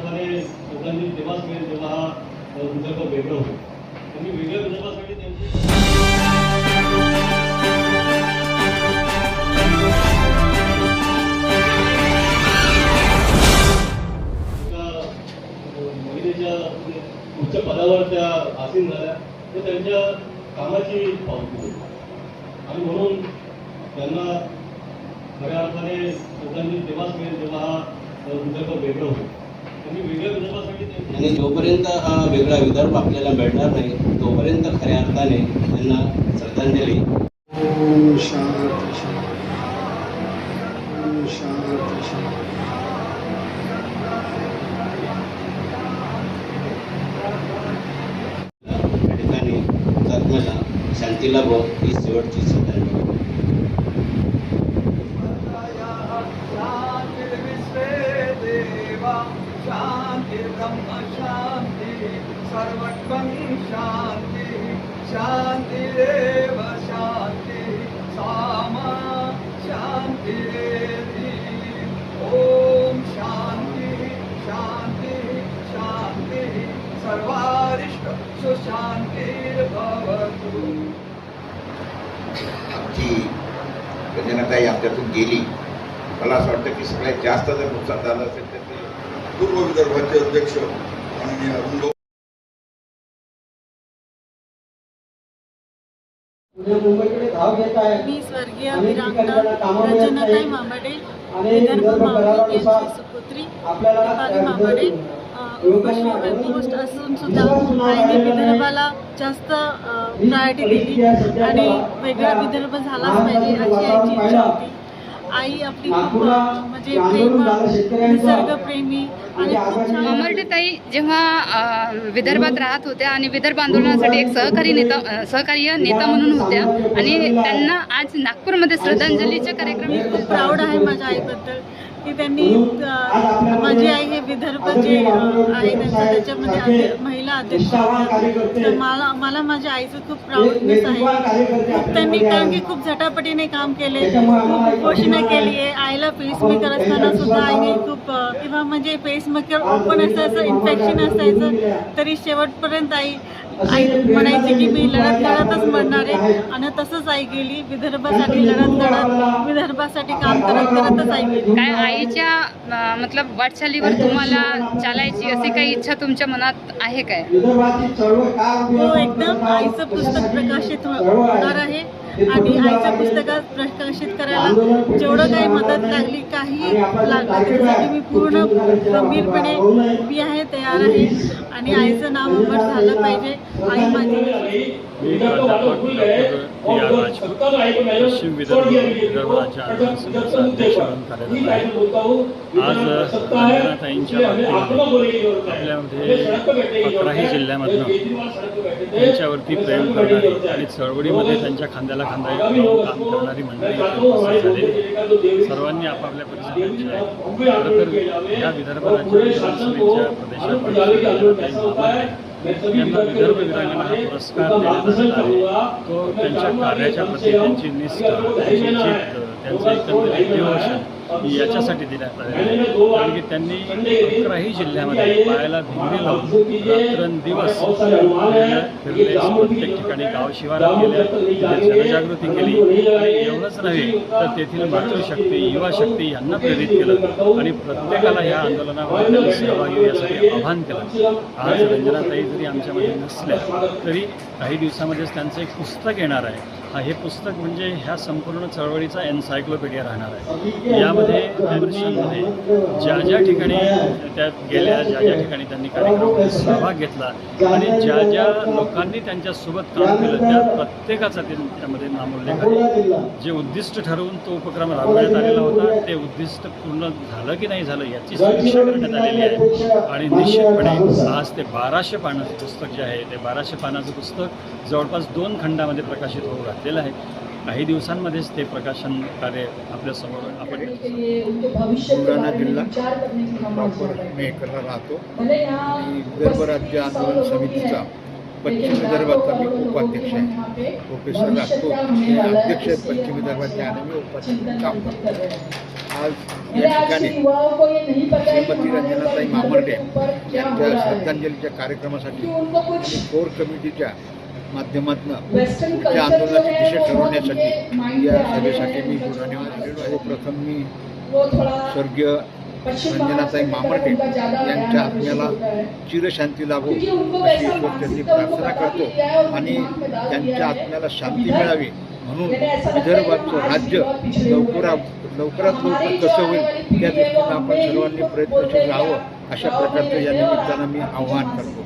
अर्थाने लोकांनी तेव्हाच मिळेल जेव्हा हा विदर्भ वेगळं होईल. त्यांनी वेगळ्या विदर्भासाठी त्यांची महिलेच्या उच्च पदावर त्या आसीन झाल्या तर त्यांच्या कामाची पावती होती आणि म्हणून त्यांना खऱ्या अर्थाने लोकांनी तेव्हाच मिळेल जेव्हा हा विदर्भ वेगळं होईल. त्यांनी वेगळ्या विदर्भासाठी आणि जोपर्यंत हा वेगळा विदर्भ आपल्याला मिळणार नाही तोपर्यंत खऱ्या अर्थाने त्यांना श्रद्धांजली. ओम शांती शांती ओम शांती शांती. या ठिकाणी आत्म्याला शांती लाभो ही शेवटची श्रद्धांजली. शांति ब्रह्म शांति सर्वत्वं शांति शांतिरेव शांति सामा शांतिरेधि. ओम शांति शांति शांति सर्वारिष्ट सुशांतिर्भवतु. आमची रंजनाताई आमच्यातून गेली. मला असं वाटतं की सगळ्यात जास्त जर नुकसान झालं असेल तर ते पूर्व विदर्भाचे अध्यक्ष माननीय अरुण भाऊ. मी स्वर्गीय वीरांगना रंजनाताई मांबडे विदर्भ मावळी यांची सुपुत्री दीपाली मांबडे पोस्ट असून सुद्धा आईने विदर्भाला जास्त प्रायोरिटी दिली आणि वेगळा विदर्भ झालाच पाहिजे अशी आईची इच्छा होती. आई आपली खूप म्हणजे निसर्गप्रेमी आणि खूप छान. मांबर्डेताई जेव्हा विदर्भात राहत होत्या आणि विदर्भ आंदोलनासाठी एक सहकार्य नेता म्हणून होत्या आणि त्यांना आज नागपूरमध्ये श्रद्धांजलीचे कार्यक्रम. खूप प्राऊड आहे माझ्या आईबद्दल की त्यांनी माझी आई हे विदर्भ जे आहे त्याच्यामध्ये महिला अध्यक्ष होत्या. तर मला माझ्या आईचं खूप प्राऊडनेस आहे. त्यांनी कारण की खूप झटापटीने काम केले, खूप उपोषणं केली आहे. आईला पेसमेकर असताना सुद्धा आईने खूप किंवा म्हणजे पेसमेकर ओपन असायचं, इन्फेक्शन असायचं तरी शेवटपर्यंत आई म्हणायची की मी लढतच मरणार आहे आणि तसंच आई गेली. विदर्भासाठी लढत विदर्भासाठी काम करतच आई गेली. काय आईच्या मतलब वाटचालीवर तुम्हाला चालायची अशी काही इच्छा तुमच्या मनात आहे काय? हो, एकदम. आईचं पुस्तक प्रकाशित होणार आहे आणि आईच्या पुस्तकात प्रकाशित करायला जेवढं काही मदत लागली काही लागलं त्याच्यासाठी मी पूर्ण गंभीरपणे उभी आहे, तयार आहे आणि आईचं नाव अमर झालं पाहिजे. आई माझी. पश्चिम विदर्भ राज्य आंदोलन समितीचा अध्यक्ष म्हणून कार्यरत आहे. आज रंजनाताईंच्या आपल्यामध्ये 11ही जिल्ह्यामधनं त्यांच्यावरती प्रेम करणारी आणि चळवळीमध्ये त्यांच्या खांद्याला खांदा लावून काम करणारी मंडळी झालेली. सर्वांनी आपापल्या परिसरात आहे. खरं तर या विदर्भ राज्य आंदोलन समितीच्या प्रदेशाध्यक्ष त्यांना विदर्भ वीरांगना हा पुरस्कार देण्यात आलेला आहे. तो त्यांच्या कार्याच्या प्रती त्यांची निष्ठा, त्यांची जिद्द, त्यांचं एकंदरीत डिव्होशन याच्यासाठी देण्यात आलेलं आहे. कारण की त्यांनी 11ही जिल्ह्यामध्ये पायाला भिंगरी लावून रात्रंदिवस फिरले, प्रत्येक ठिकाणी गावशिवारात गेल्या, जनजागृती केली आणि एवढंच नव्हे तर तेथील मातृशक्ती, युवाशक्ती यांना प्रेरित केलं आणि प्रत्येकाला या आंदोलनामध्ये त्यांनी सहभागी यासाठी आवाहन केलं. आज रंजनाताई जरी आमच्यामध्ये नसल्या तरी काही दिवसामध्येच त्यांचं एक पुस्तक येणार आहे. हे पुस्तक म्हणजे ह्या संपूर्ण चळवळीचा एन्सायक्लोपीडिया राहणार आहे. यामध्ये त्या वर्षांमध्ये ज्या ठिकाणी त्या गेल्या, ज्या ठिकाणी त्यांनी कार्यक्रमामध्ये सहभाग घेतला आणि ज्या लोकांनी त्यांच्यासोबत काम केलं त्या प्रत्येकाचा त्यामध्ये नामोल्लेख आहे. जे उद्दिष्ट ठरवून तो उपक्रम राबवण्यात आलेला होता ते उद्दिष्ट पूर्ण झालं की नाही झालं याची समीक्षा करण्यात आलेली आहे आणि निश्चितपणे आज ते 1200 पानाचं पुस्तक जे आहे ते 1200 पानाचं पुस्तक जवळपास 2 खंडामध्ये प्रकाशित होऊ घातलेलं आहे. काही दिवसांमध्येच ते प्रकाशन कार्य आपल्यासमोर आपण. बुलढाणा जिल्हा प्रॉपर मी एकला राहतो आणि विदर्भ राज्य आंदोलन समितीचा पश्चिम विदर्भाचा मी उपाध्यक्ष आहे. प्रोफेसर राजपूत हे अध्यक्ष आहेत पश्चिम विदर्भाचे आणि मी उपाध्यक्ष काम करतो. आज या ठिकाणी श्रीमती रंजनाताई मामर्डे यांच्या श्रद्धांजलीच्या कार्यक्रमासाठी आणि कोर कमिटीच्या माध्यमातून पुढच्या आंदोलनाची दिशा ठरवण्यासाठी या सभेसाठी मी बुलढाण्यावर आलेलो आहे. प्रथम मी स्वर्गीय रंजनाताई मामर्डे यांच्या आत्म्याला चिरशांती लाभो अशी ईश्वरचरणी प्रार्थना करतो आणि त्यांच्या आत्म्याला शांती मिळावी म्हणून विदर्भाचं राज्य लवकरात लवकर कसं होईल त्या दृष्टीनं आपण सर्वांनी प्रयत्नशील राहावं अशा प्रकारचं या निमित्तानं मी आवाहन करतो.